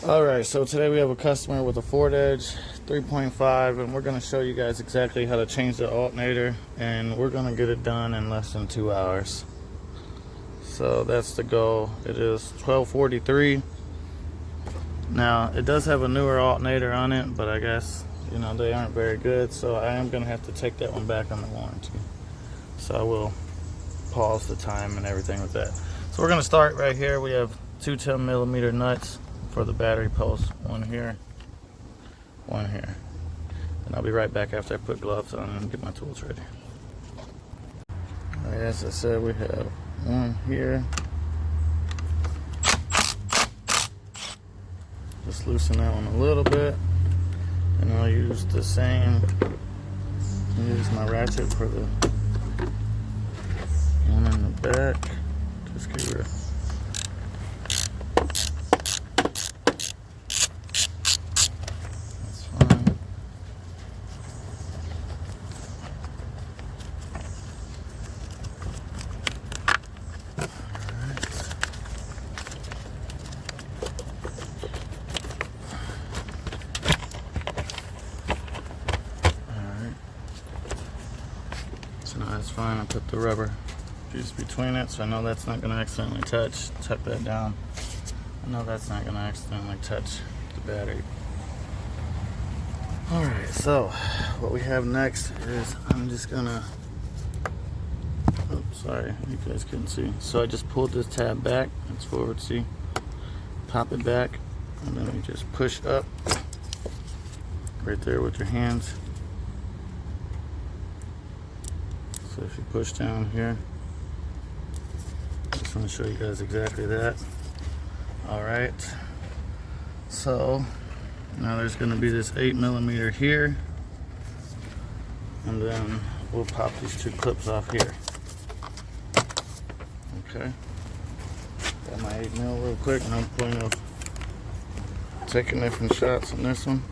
Alright, so today we have a customer with a Ford Edge 3.5 and we're going to show you guys exactly how to change the alternator, and we're going to get it done in less than 2 hours. So that's the goal. It is 12:43. Now it does have a newer alternator on it, but I guess they aren't very good, so I am going to have to take that one back on the warranty. So I will pause the time and everything with that. So we're going to start right here. We have two 10mm nuts for the battery post, one here, one here. And I'll be right back after I put gloves on and get my tools ready. Alright, as I said, we have one here. Just loosen that one a little bit, and I'll use the same, use my ratchet for the one in the back. Just get rid of that's fine. I put the rubber piece between it, so I know that's not going to accidentally touch. Tuck that down. I know that's not going to accidentally touch the battery. Alright, so what we have next is I'm just going to, oops, sorry, you guys couldn't see. So I just pulled this tab back. It's forward, see? Pop it back, and then you just push up right there with your hands. So if you push down here, I just want to show you guys exactly that. Alright, so now there's going to be this 8mm here, and then we'll pop these two clips off here. Okay, got my 8mm real quick, no point of taking different shots on this one.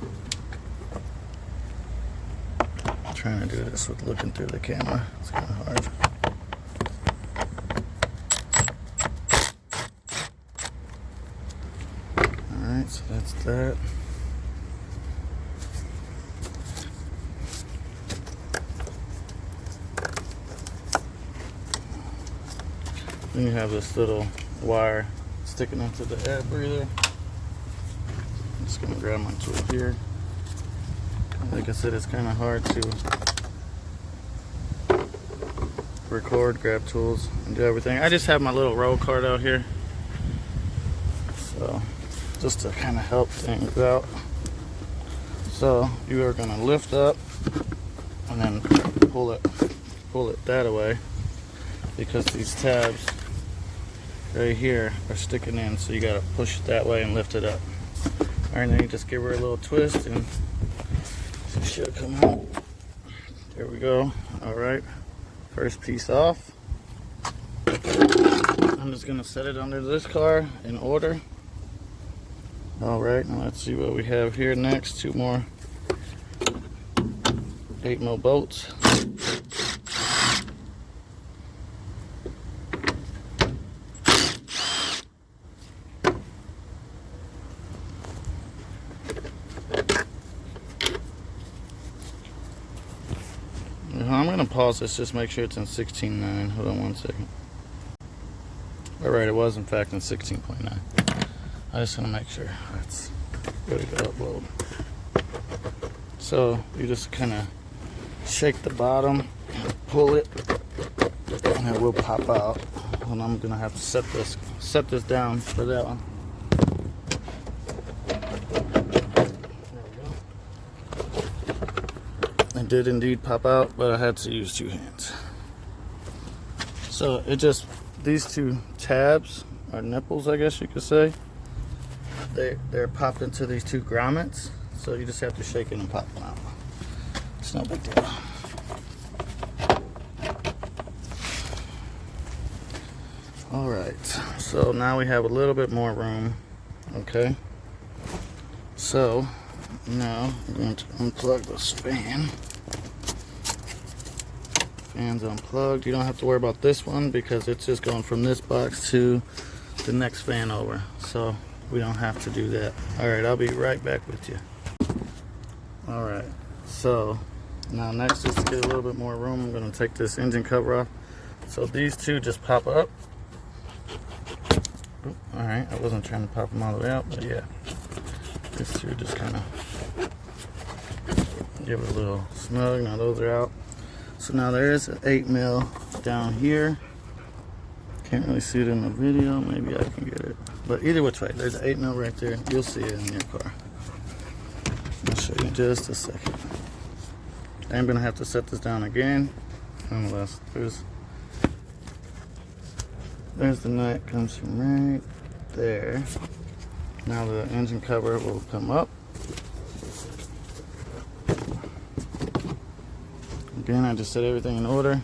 Trying to do this with looking through the camera. It's kind of hard. Alright, so that's that. Then you have this little wire sticking into the air breather. I'm just going to grab my tool here. Like I said, it's kind of hard to record, grab tools, and do everything. I just have my little roll cart out here, so just to kind of help things out. So you are going to lift up and then pull it that way, because these tabs right here are sticking in, so you got to push it that way and lift it up. Alright, then you just give her a little twist and it should come out. There we go. Alright, first piece off. I'm just going to set it under this car in order. Alright, now let's see what we have here next. Two more 8mm bolts. I'm going to pause this, just make sure it's in 16.9. Hold on one second. Alright, it was in fact in 16.9. I just want to make sure that's ready to upload. So you just kind of shake the bottom, pull it, and it will pop out. And I'm going to have to set this down for that one. It did indeed pop out, but I had to use two hands. So it just, these two tabs are nipples, I guess you could say. They're popped into these two grommets, so you just have to shake it and pop them out. It's no big deal. Alright, so now we have a little bit more room. Okay, so now I'm going to unplug this fan. Fan's unplugged. You don't have to worry about this one because it's just going from this box to the next fan over. So we don't have to do that. All right, I'll be right back with you. All right, so now next, just to get a little bit more room, I'm going to take this engine cover off. So these two just pop up. Oh, all right, I wasn't trying to pop them all the way out, but yeah, these two just kind of give it a little snug. Now those are out. So now there is an 8 mil down here. Can't really see it in the video. Maybe I can get it. But either which way, there's an 8 mil right there. You'll see it in your car. I'll show you in just a second. I'm gonna have to set this down again. Unless there's the nut, comes from right there. Now the engine cover will come up. Again, I just set everything in order.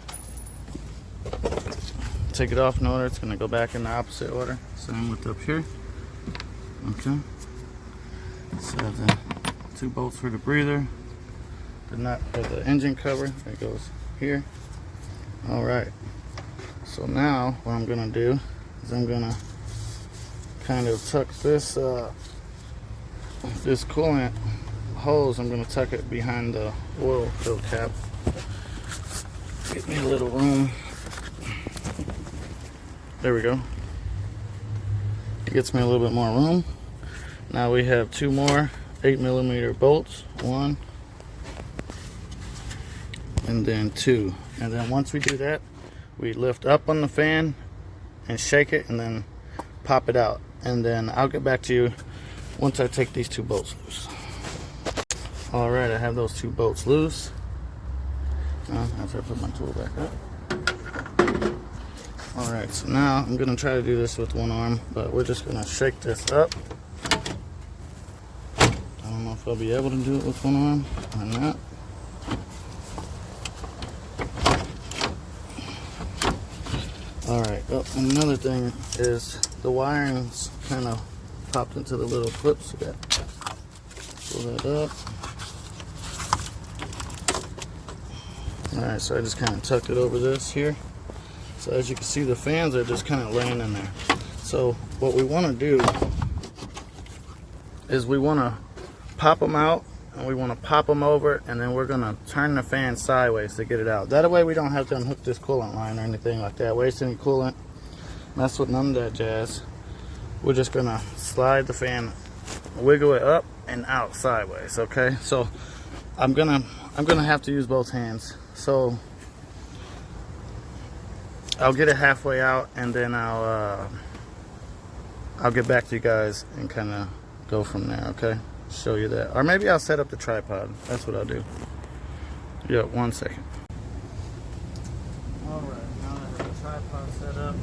Take it off in order, it's going to go back in the opposite order. Same with up here. Okay. So the 2 bolts for the breather, the nut for the engine cover, it goes here. Alright. So now what I'm going to do is I'm going to kind of tuck this this coolant hose, I'm going to tuck it behind the oil fill cap. Get me a little room. There we go. It gets me a little bit more room. Now we have 2 more 8mm bolts. 1 and then 2. And then once we do that, we lift up on the fan and shake it and then pop it out. And then I'll get back to you once I take these 2 bolts loose. Alright, I have those 2 bolts loose. After I put my tool back up. Alright, so now I'm going to try to do this with 1 arm, but we're just going to shake this up. I don't know if I'll be able to do it with 1 arm or not. Alright, well, another thing is the wiring's kind of popped into the little clips. We got pull that up. Alright, so I just kind of tucked it over this here. So as you can see, the fans are just kind of laying in there. So what we want to do is we want to pop them out and we want to pop them over, and then we're going to turn the fan sideways to get it out. That way we don't have to unhook this coolant line or anything like that, waste any coolant, mess with none of that jazz. We're just going to slide the fan, wiggle it up and out sideways, okay? So I'm gonna have to use both hands. So I'll get it halfway out and then I'll get back to you guys and kind of go from there, okay? Show you that. Or maybe I'll set up the tripod. That's what I'll do. Yeah, 1 second. Alright, now that I have the tripod set up,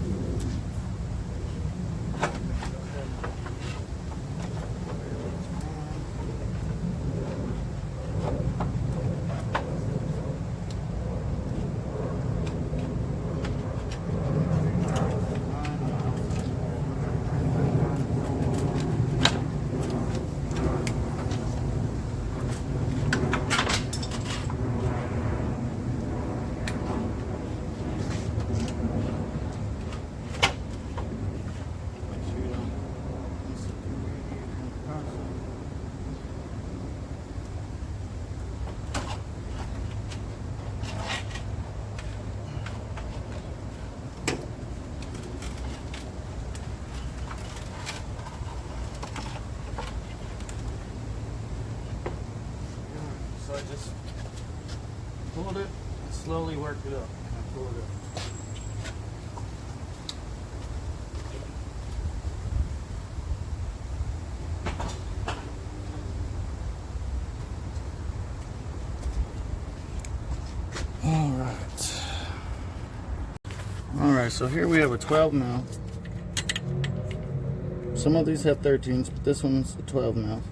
so I just pulled it and slowly worked it up. And I pull it up. Alright, so here we have a 12 mil. Some of these have 13s, but this one's a 12 mil.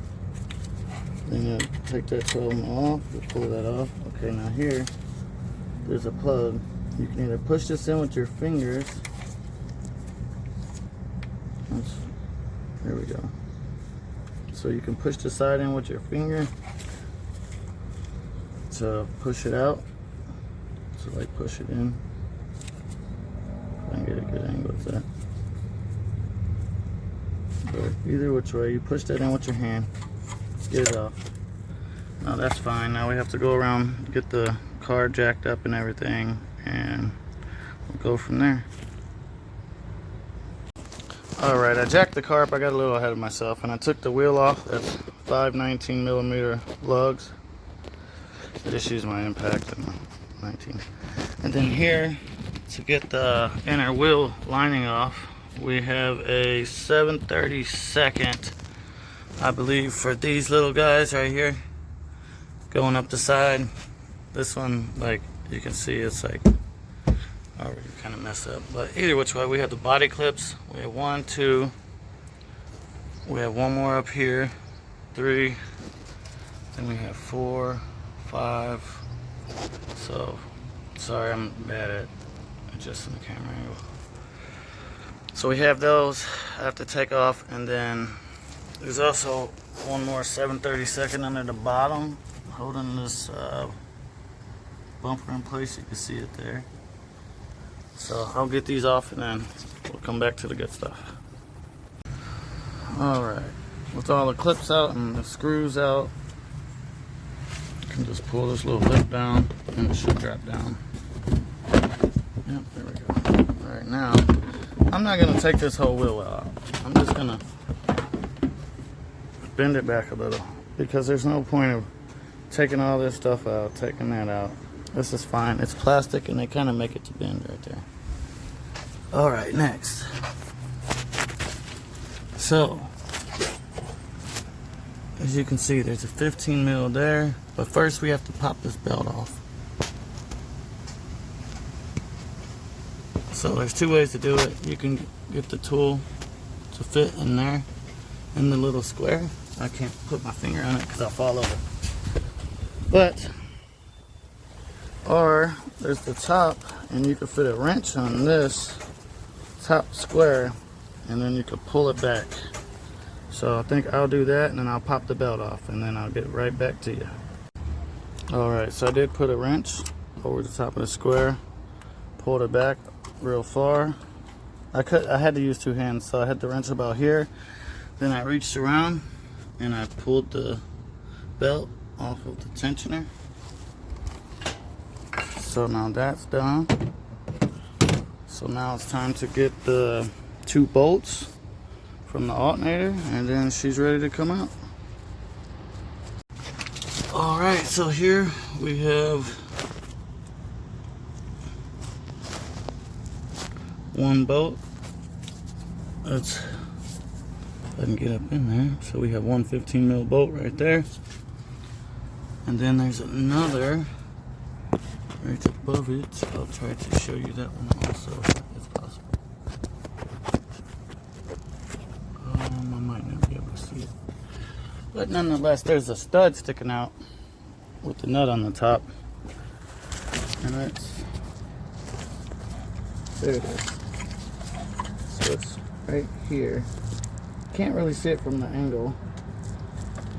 Then you take that 12 mil off, you pull that off. Okay, now here, there's a plug. You can either push this in with your fingers. There we go. So you can push the side in with your finger to push it out. So like push it in. Try and get a good angle with that. Good. Either which way, you push that in with your hand, get it off. Now that's fine. Now we have to go around, get the car jacked up and everything, and we'll go from there. Alright, I jacked the car up. I got a little ahead of myself, and I took the wheel off. That's 5/19mm lugs. I just used my impact and 19. And then here, to get the inner wheel lining off, we have a 7/32, I believe, for these little guys right here, going up the side. This one, like you can see, it's like already kind of messed up. But either which way, we have the body clips. We have 1, 2. We have one more up here, 3. Then we have 4, 5. So sorry, I'm bad at adjusting the camera angle. So we have those I have to take off, and then there's also one more 7/32 under the bottom, holding this bumper in place. You can see it there. So I'll get these off, and then we'll come back to the good stuff. Alright, with all the clips out and the screws out, you can just pull this little lip down and it should drop down. Yep, there we go. Alright, now I'm not going to take this whole wheel out. I'm just going to bend it back a little, because there's no point of taking all this stuff out, taking that out. This is fine. It's plastic, and they kind of make it to bend right there. Alright, next. So, as you can see, there's a 15mm there, but first we have to pop this belt off. So there's 2 ways to do it. You can get the tool to fit in there, in the little square. I can't put my finger on it because I'll fall over. But, or there's the top, and you can fit a wrench on this top square, and then you can pull it back. So I think I'll do that, and then I'll pop the belt off, and then I'll get right back to you. Alright, so I did put a wrench over the top of the square, pulled it back real far. I had to use 2 hands, so I had the wrench about here. Then I reached around and I pulled the belt off of the tensioner. So now that's done. So now it's time to get the 2 bolts from the alternator, and then she's ready to come out. Alright, so here we have 1 bolt. Let's let me get up in there. So we have 1 15mm bolt right there, and then there's another right above it. I'll try to show you that one also if possible. I might not be able to see it, but nonetheless, there's a stud sticking out with the nut on the top, and there it is. So it's right here. Can't really see it from the angle.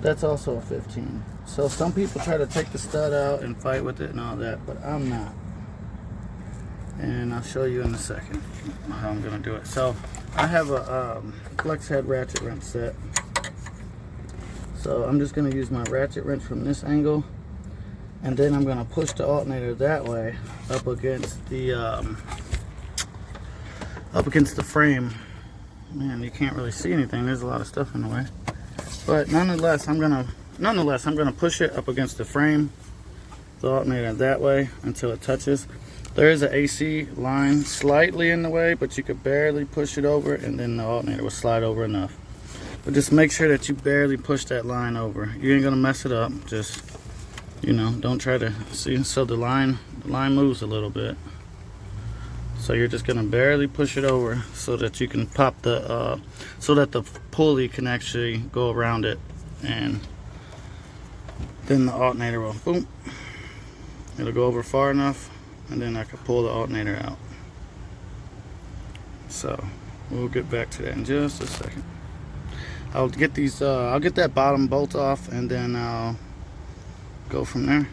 That's also a 15. So some people try to take the stud out and fight with it and all that, but I'm not. And I'll show you in a second how I'm gonna do it. So I have a flex head ratchet wrench set. So I'm just gonna use my ratchet wrench from this angle, and then I'm gonna push the alternator that way up against the frame. Man, you can't really see anything. There's a lot of stuff in the way. But nonetheless, I'm gonna push it up against the frame, the alternator that way until it touches. There is an AC line slightly in the way, but you could barely push it over, and then the alternator will slide over enough. But just make sure that you barely push that line over. You ain't gonna mess it up. Just, you know, don't try to see. So the line moves a little bit. So you're just gonna barely push it over so that you can pop the, so that the pulley can actually go around it, and then the alternator will, boom, it'll go over far enough, and then I can pull the alternator out. So we'll get back to that in just a second. I'll get these, I'll get that bottom bolt off, and then I'll go from there.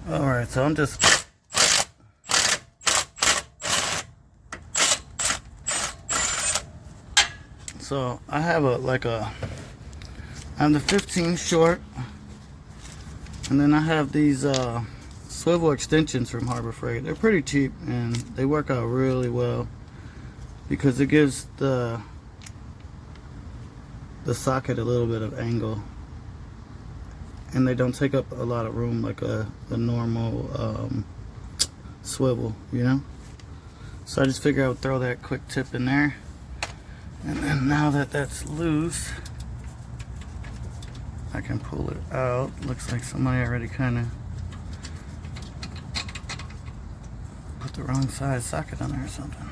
All right, so I'm just So I have I'm the 15 short, and then I have these swivel extensions from Harbor Freight. They're pretty cheap and they work out really well because it gives the socket a little bit of angle, and they don't take up a lot of room like a normal swivel, you know. So I just figured I would throw that quick tip in there, and then now that that's loose, I can pull it out. Looks like somebody already kind of put the wrong size socket on there or something.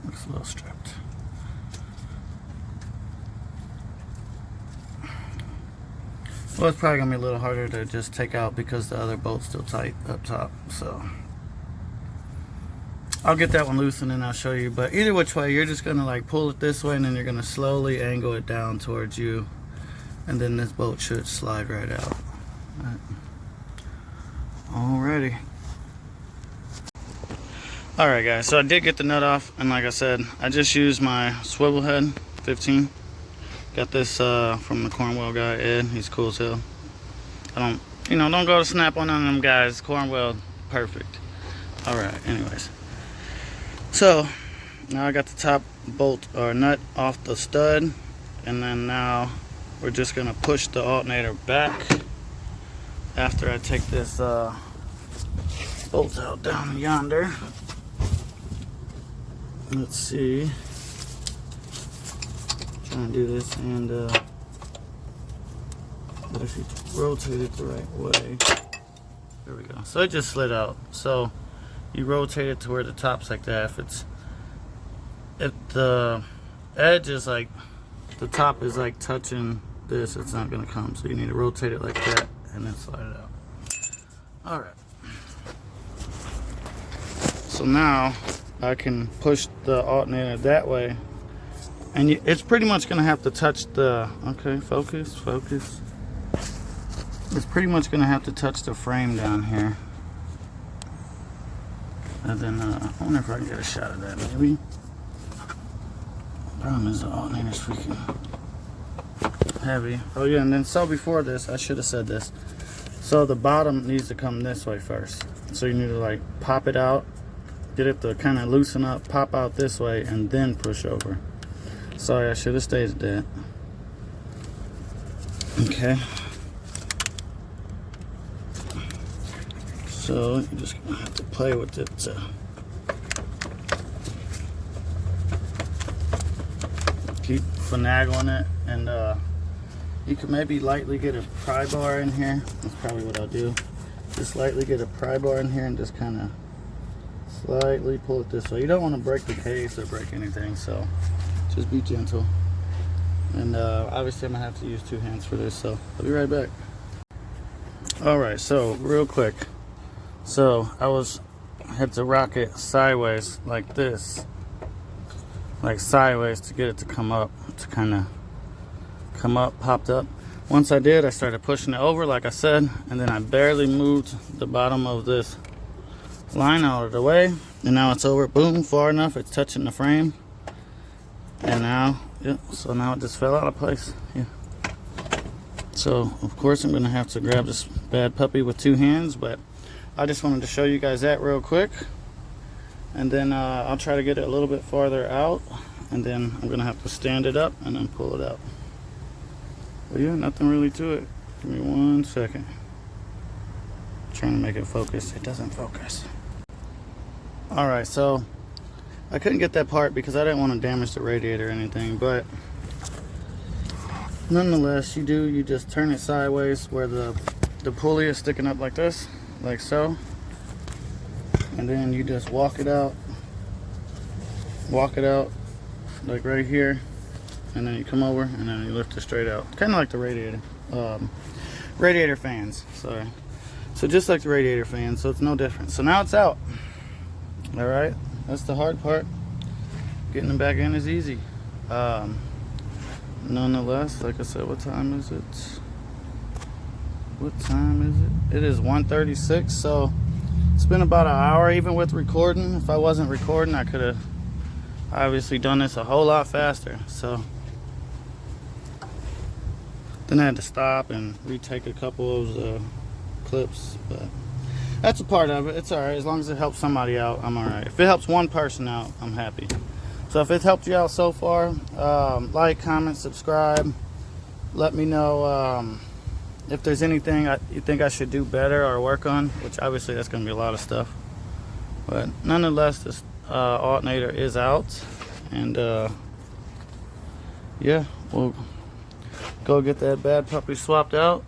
Looks a little stripped. Well, it's probably gonna be a little harder to just take out because the other bolt's still tight up top. So I'll get that one loose and then I'll show you. But either which way, you're just gonna like pull it this way, and then you're gonna slowly angle it down towards you, and then this bolt should slide right out. Alrighty. Alright guys, so I did get the nut off, and like I said, I just used my swivel head 15. Got this from the Cornwell guy, Ed. He's cool as hell. Don't go to snap on none of them guys. Cornwell, perfect. Alright, anyways. So, now I got the top bolt or nut off the stud, and then now we're just gonna push the alternator back after I take this bolt out down yonder. Let's see. Trying to do this and but if you rotate it the right way, there we go. So it just slid out. So you rotate it to where the top's like that. If the edge is like, the top is like touching this, it's not gonna come. So you need to rotate it like that and then slide it out. All right. So now I can push the alternator that way. And it's pretty much going to have to touch the, okay, focus. It's pretty much going to have to touch the frame down here. And then, I wonder if I can get a shot of that, maybe. Problem is the alternator's freaking heavy. Oh yeah, and then so before this, I should have said this. So the bottom needs to come this way first. So you need to like pop it out, get it to kind of loosen up, pop out this way, and then push over. Sorry, I should have stated that. Okay. So you're just gonna have to play with it. Keep finagling it, and you can maybe lightly get a pry bar in here. That's probably what I'll do. Just lightly get a pry bar in here and just kind of slightly pull it this way. You don't want to break the case or break anything, so just be gentle. And obviously I'm gonna have to use 2 hands for this, so I'll be right back. Alright, so real quick. So I had to rock it sideways like this. Like sideways to get it to come up. To kind of come up, popped up. Once I did, I started pushing it over like I said, and then I barely moved the bottom of this line out of the way. And now it's over, boom, far enough, it's touching the frame. And now, yeah, so now it just fell out of place. Yeah. So, of course, I'm going to have to grab this bad puppy with 2 hands, but I just wanted to show you guys that real quick. And then I'll try to get it a little bit farther out, and then I'm going to have to stand it up and then pull it out. But yeah, nothing really to it. Give me 1 second. I'm trying to make it focus. It doesn't focus. Alright, so I couldn't get that part because I didn't want to damage the radiator or anything, but nonetheless, you just turn it sideways where the pulley is sticking up like this, like so, and then you just walk it out like right here, and then you come over and then you lift it straight out, kind of like the radiator fans. Sorry. So just like the radiator fans, so it's no different. So now it's out. All right. That's the hard part. Getting them back in is easy. Nonetheless, like I said, what time is it? It is 1:36, so it's been about an hour, even with recording. If I wasn't recording, I could have obviously done this a whole lot faster. So Then I had to stop and retake a couple of those clips, but that's a part of it. It's alright, as long as it helps somebody out, I'm alright. If it helps one person out, I'm happy. So if it's helped you out so far, like, comment, subscribe. Let me know if there's anything you think I should do better or work on, which obviously that's going to be a lot of stuff. But nonetheless, this alternator is out, and yeah, we'll go get that bad puppy swapped out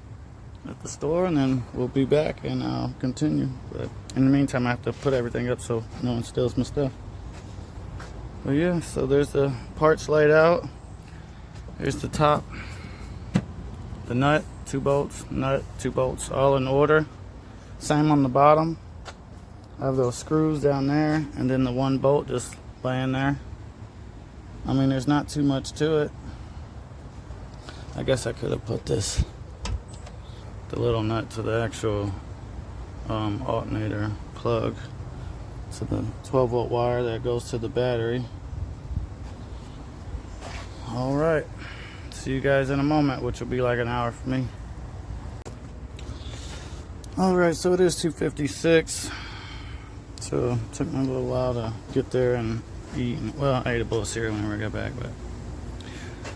at the store, and then we'll be back and I'll continue. But in the meantime, I have to put everything up so no one steals my stuff. But yeah, so there's the parts laid out. Here's the top, the nut, 2 bolts, nut, 2 bolts, all in order. Same on the bottom. I have those screws down there, and then the 1 bolt just laying there. I mean, there's not too much to it. I guess I could have put the little nut to the actual alternator plug, to the 12-volt wire that goes to the battery. Alright, see you guys in a moment, which will be like an hour for me. Alright, so it is 2:56. So it took me a little while to get there and eat. Well, I ate a bowl of cereal whenever I got back, but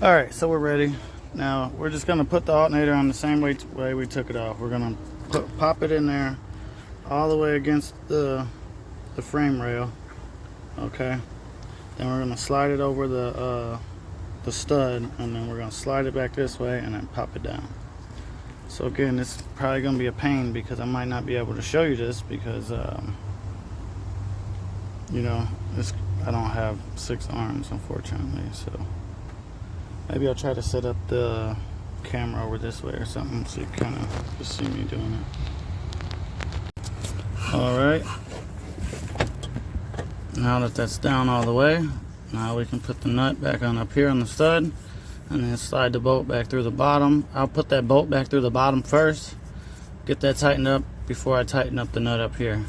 alright, so we're ready. Now we're just gonna put the alternator on the same way we took it off. We're gonna pop it in there all the way against the frame rail. Okay. Then we're gonna slide it over the stud, and then we're gonna slide it back this way and then pop it down. So again, this is probably gonna be a pain because I might not be able to show you this because you know, I don't have 6 arms, unfortunately. So maybe I'll try to set up the camera over this way or something so you kind of just see me doing it. Alright, now that that's down all the way, now we can put the nut back on up here on the stud, and then slide the bolt back through the bottom. I'll put that bolt back through the bottom first, get that tightened up before I tighten up the nut up here.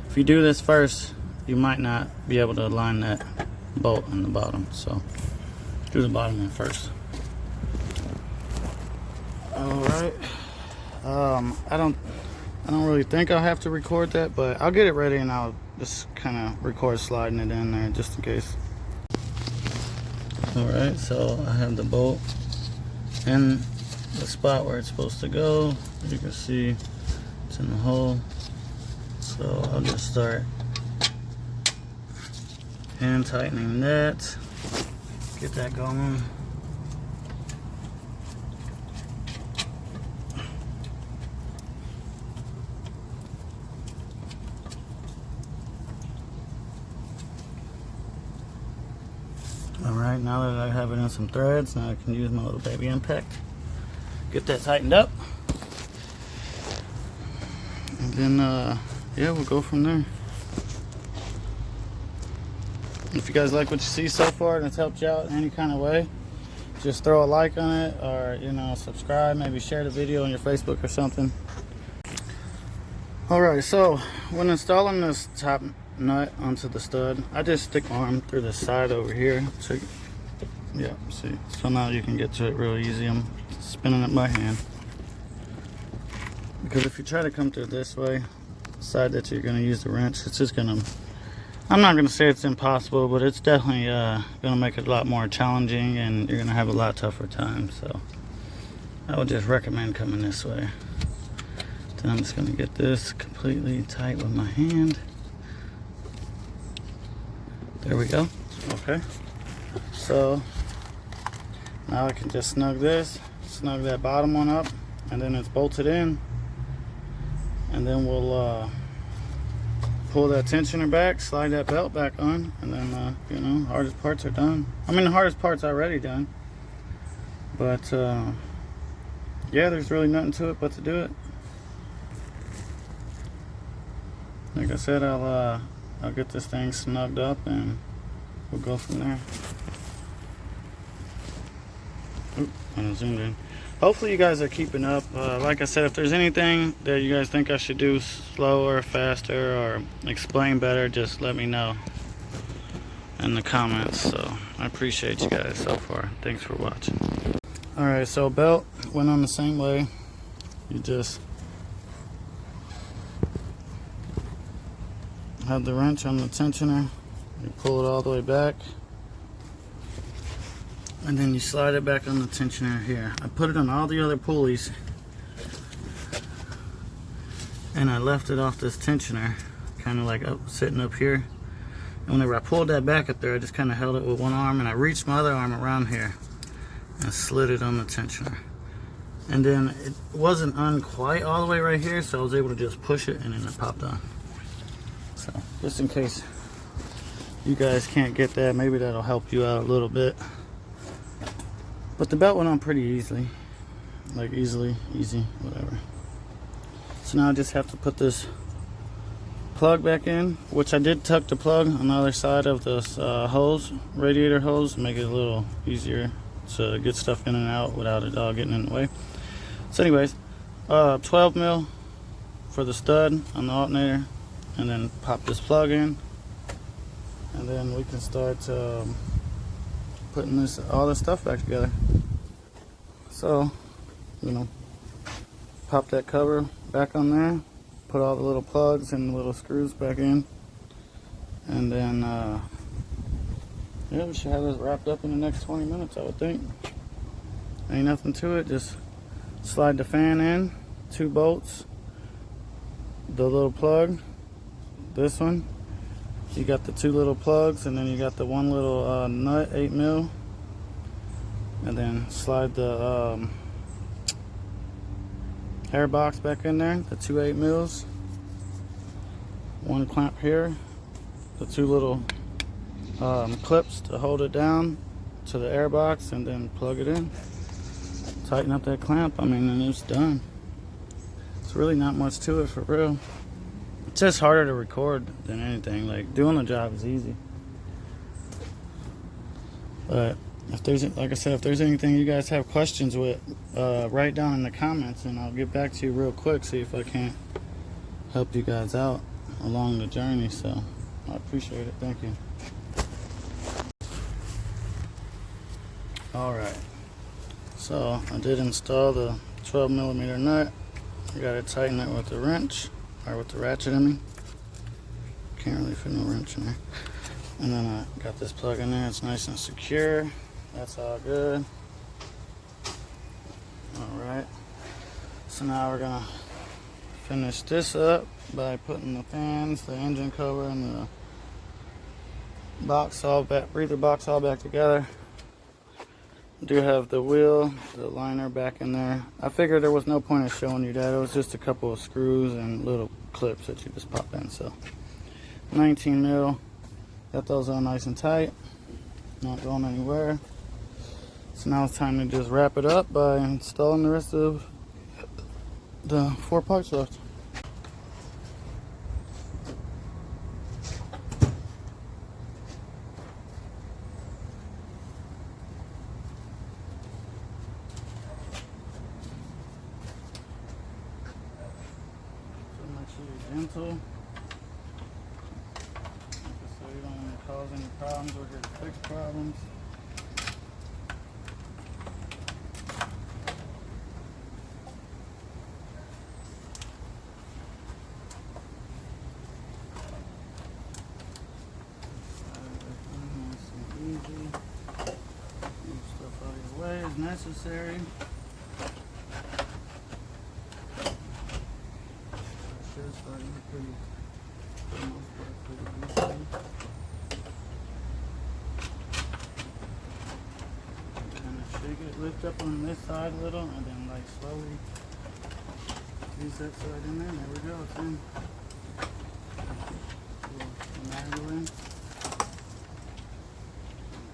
If you do this first, you might not be able to align that bolt on the bottom, so do the bottom one first. Alright, I don't really think I'll have to record that, but I'll get it ready and I'll just kind of record sliding it in there just in case. Alright, so I have the bolt in the spot where it's supposed to go. You can see it's in the hole, so I'll just start hand tightening that, get that going. Alright, now that I have it in some threads, now I can use my little baby impact. Get that tightened up. And then, yeah, we'll go from there. If you guys like what you see so far and it's helped you out in any kind of way, just throw a like on it, or, you know, subscribe, maybe share the video on your Facebook or something. Alright, so when installing this top nut onto the stud, I just stick my arm through the side over here. So yeah, see, so now you can get to it real easy. I'm spinning it by hand, because if you try to come through this way, the side that you're going to use the wrench, it's just going to, I'm not going to say it's impossible, but it's definitely going to make it a lot more challenging, and you're going to have a lot tougher time. So I would just recommend coming this way. Then I'm just going to get this completely tight with my hand. There we go. Okay, so now I can just snug that bottom one up, and then it's bolted in, and then we'll pull that tensioner back, slide that belt back on, and then you know, hardest parts are done. I mean, the hardest part's already done, but yeah, there's really nothing to it but to do it. Like I said, I'll get this thing snugged up and we'll go from there. Oop, I zoomed in. Hopefully you guys are keeping up. Like I said, if there's anything that you guys think I should do slower, faster, or explain better, just let me know in the comments. So I appreciate you guys so far. Thanks for watching. Alright, so belt went on the same way. You just have the wrench on the tensioner, you pull it all the way back, and then you slide it back on the tensioner here. I put it on all the other pulleys, and I left it off this tensioner, kind of like sitting up here. And whenever I pulled that back up there, I just kind of held it with one arm, and I reached my other arm around here and slid it on the tensioner. And then it wasn't on quite all the way right here, so I was able to just push it, and then it popped on. So just in case you guys can't get that, maybe that'll help you out a little bit. But the belt went on pretty easily, like easy, whatever. So now I just have to put this plug back in, which I did tuck the plug on the other side of this hose, radiator hose, make it a little easier to get stuff in and out without it all getting in the way. So anyways, 12 mil for the stud on the alternator, and then pop this plug in, and then we can start putting all this stuff back together. So, you know, pop that cover back on there, put all the little plugs and little screws back in, and then yeah, we should have this wrapped up in the next 20 minutes, I would think. Ain't nothing to it, just slide the fan in, 2 bolts, the little plug, this one, you got the 2 little plugs, and then you got the 1 little nut, 8 mil, and then slide the air box back in there, the 2 8 mils, 1 clamp here, the 2 little clips to hold it down to the air box, and then plug it in, tighten up that clamp, I mean, and it's done. It's really not much to it for real. It's just harder to record than anything. Like, doing the job is easy. But if there's, like I said, if there's anything you guys have questions with, write down in the comments, and I'll get back to you real quick, see if I can't help you guys out along the journey. So I appreciate it. Thank you. Alright, so I did install the 12 millimeter nut. I got to tighten it with the wrench, or with the ratchet, I mean. Can't really fit no wrench in there. And then I got this plug in there, it's nice and secure. That's all good. Alright, so now we're gonna finish this up by putting the fans, the engine cover, and the box all back, breather box all back together. Do have the wheel, the liner back in there. I figured there was no point in showing you that. It was just a couple of screws and little clips that you just pop in. So 19 mil, got those on nice and tight, not going anywhere. So now it's time to just wrap it up by installing the rest of the 4 parts left. Gentle, so you don't want to cause any problems. We're here to fix problems. Nice and easy. Move stuff out of your way as necessary. Kind of shake it, lift up on this side a little, and then like slowly use that side in there. There we go, it's in.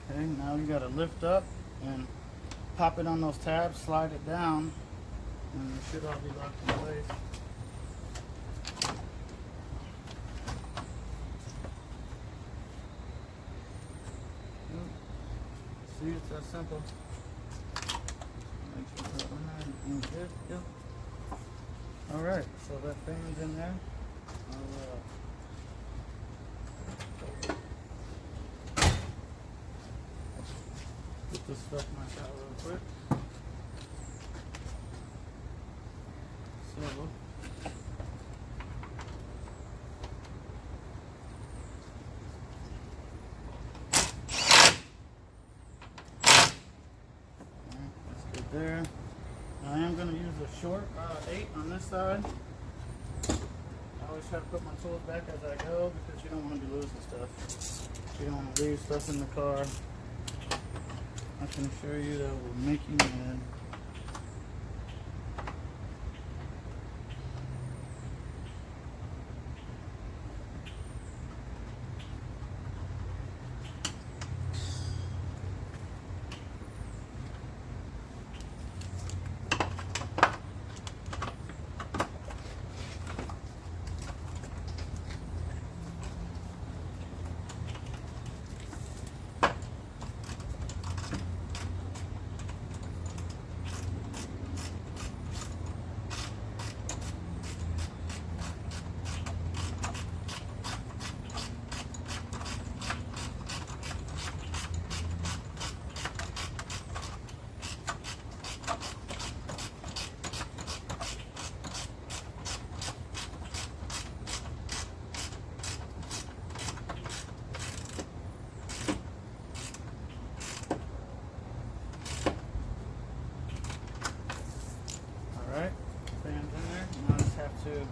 Okay, now you gotta lift up and pop it on those tabs, slide it down, and it should all be locked in place. See, it's that simple. Make sure that one good. Yep. Alright, so that fan's in there. I'll get this stuff knocked out real quick. right there. I am going to use a short 8 on this side. I always try to put my tools back as I go because you don't want to be losing stuff. You don't want to leave stuff in the car. I can assure you that will make you mad. Alright, fan's in there. Now I just have to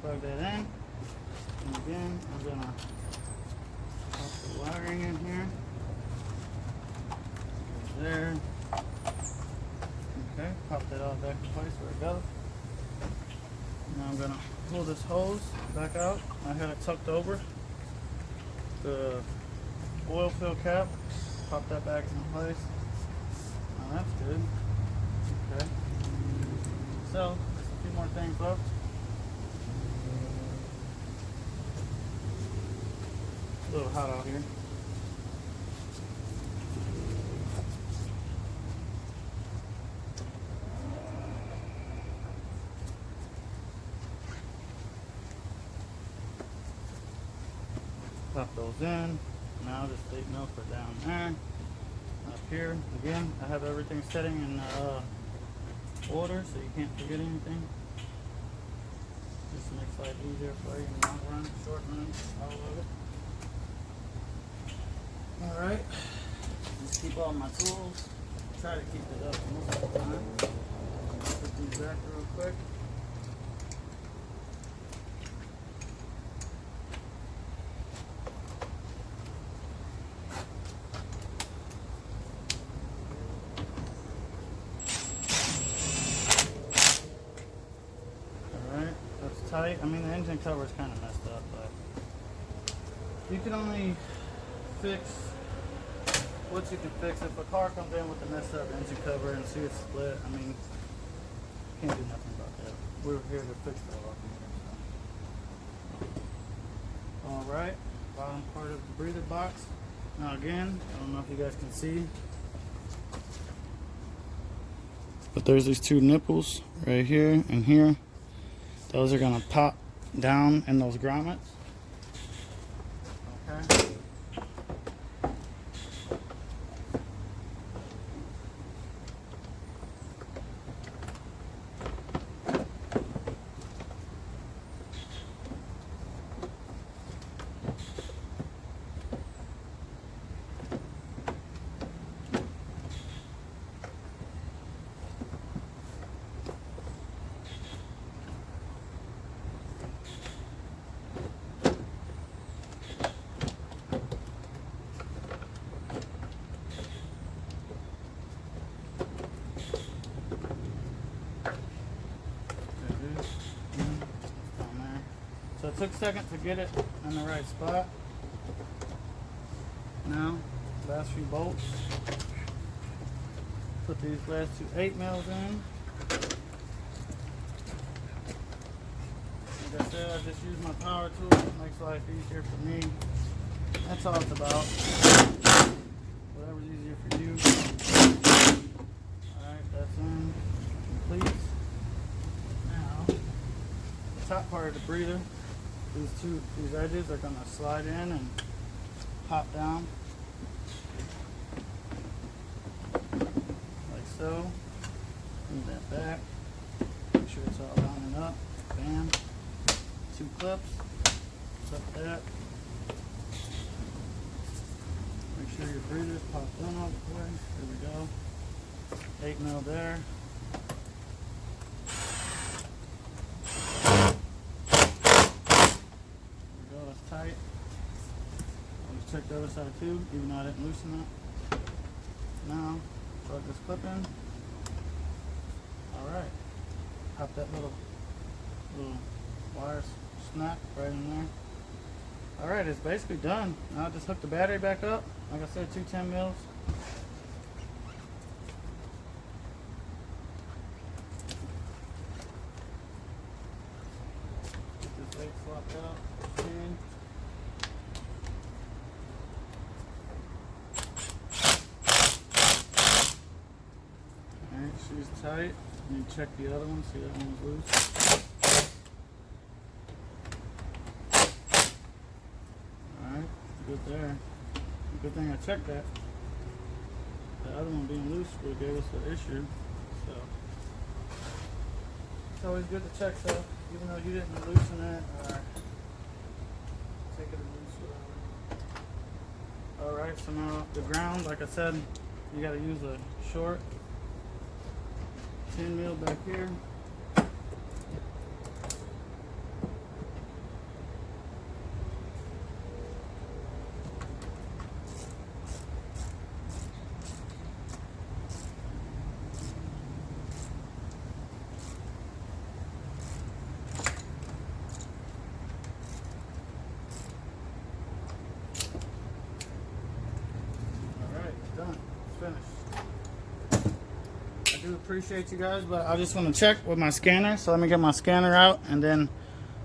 plug that in. And again, I'm going to pop the wiring in here. There. Okay, pop that all back in place where it goes. Now I'm going to pull this hose back out. I had it tucked over the oil fill cap. Pop that back in place. Now that's good. Okay. So, there's a few more things left. It's a little hot out here. Pop those in. Now just take note for down there. Up here, again, I have everything setting in order so you can't forget anything. Just makes life easier for you in the long run, short run, all of it. Alright, just keep all my tools. Try to keep it up most of the time. Put these back real quick. Tight. I mean, the engine cover is kind of messed up, but you can only fix what you can fix. If a car comes in with a messed up engine cover and see it split, I mean, can't do nothing about that. We're here to fix it all. All right, bottom part of the breather box. Now again, I don't know if you guys can see, but there's these two nipples right here and here. Those are going to pop down in those grommets. Okay. So it took a second to get it in the right spot. Now, last few bolts. Put these last two 8mm in. Like I said, I just use my power tool. It makes life easier for me. That's all it's about. Whatever's easier for you. Alright, that's in. Complete. Now, the top part of the breather. These edges are going to slide in and pop down like so. Move that back. Make sure it's all lining up. Bam. 2 clips. Clip that. Make sure your breather's popped on all the way. There we go. 8 mil there. That's tight. Let's check the other side too, even though I didn't loosen it. Now, plug this clip in. Alright. Pop that little wire snap right in there. Alright, it's basically done. Now I just hook the battery back up. Like I said, 2 10 mils. Get this weight swapped out. Alright, she's tight. You check the other one, see that one's loose. Alright, good there. Good thing I checked that. The other one being loose would have gave us an issue. So it's always good to check stuff, even though you didn't loosen it or take it loose, whatever. Alright, so now the ground, like I said, you gotta use a short 10 mil back here. Done. It's finished. I do appreciate you guys, but I just want to check with my scanner. So let me get my scanner out, and then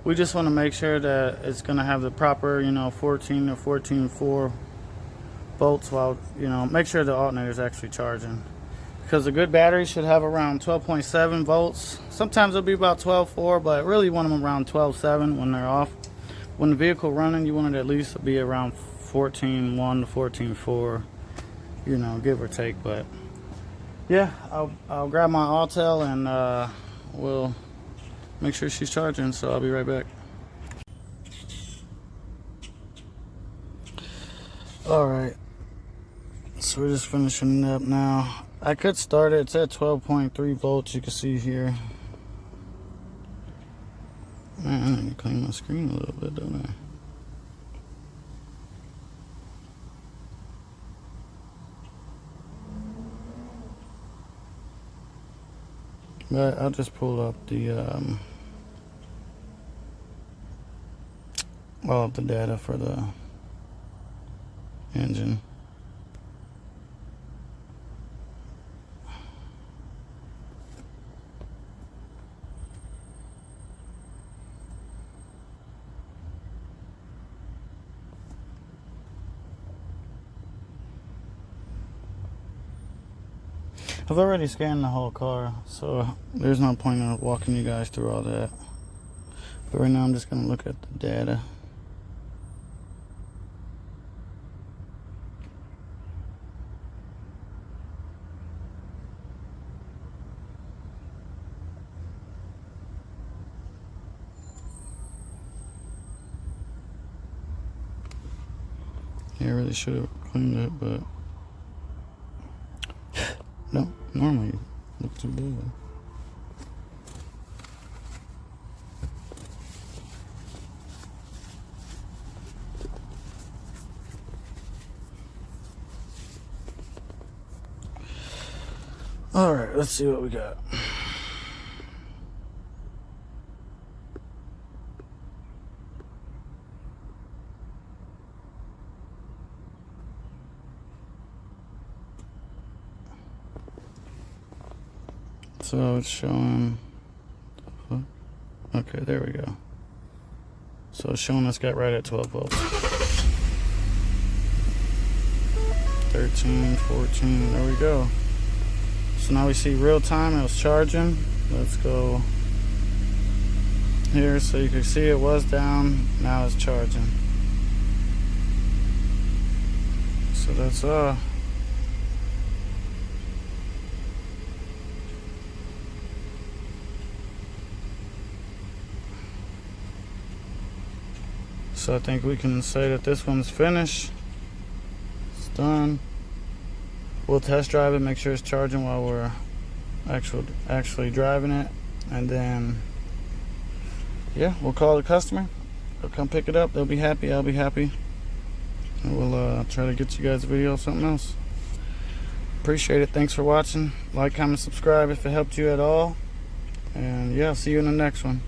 we just want to make sure that it's going to have the proper, 14 or 14.4 volts. While make sure the alternator is actually charging, because a good battery should have around 12.7 volts. Sometimes it'll be about 12.4, but really you want them around 12.7 when they're off. When the vehicle running, you want it at least to be around 14.1 to 14.4. Give or take. But yeah, I'll grab my Altel and we'll make sure she's charging, so I'll be right back. Alright, so we're just finishing it up now. I could start it. It's at 12.3 volts, you can see here. Man, I need to clean my screen a little bit, don't I? But I'll just pull up the all of the data for the engine. I've already scanned the whole car, so there's no point in walking you guys through all that. But right now I'm just going to look at the data. Yeah, I really should have cleaned it, but no, normally it looks too bad. Alright, let's see what we got. So it's showing, okay, there we go. So it's showing us got right at 12 volts. 13, 14, there we go. So now we see real time, it was charging. Let's go here so you can see it was down, now it's charging. So that's so I think we can say that this one's finished. It's done. We'll test drive it, make sure it's charging while we're actually driving it, and then yeah, we'll call the customer. They'll come pick it up. They'll be happy, I'll be happy, and we'll try to get you guys a video of something else. Appreciate it. Thanks for watching. Like, comment, subscribe if it helped you at all, and yeah, see you in the next one.